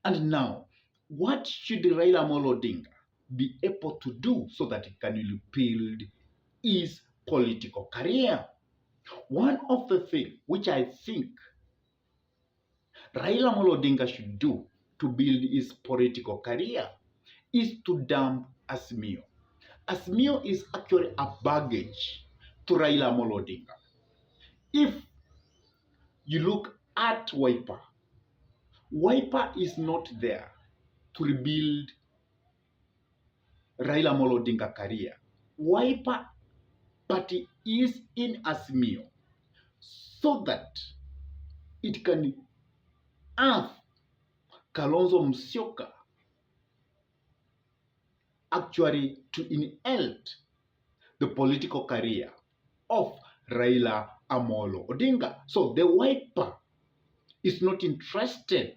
And now, what should Raila Amolo Odinga be able to do so that he can rebuild his political career? One of the things which I think Raila Amolo Odinga should do to build his political career is to dump Azimio. Azimio is actually a baggage to Raila Amolo Odinga. If you look at Wiper, Wiper is not there to rebuild Raila Amolo Odinga career. Wiper party is in Azimio so that it can have Kalonzo Musyoka actually to inherit the political career of Raila Amolo Odinga. So the Wiper is not interested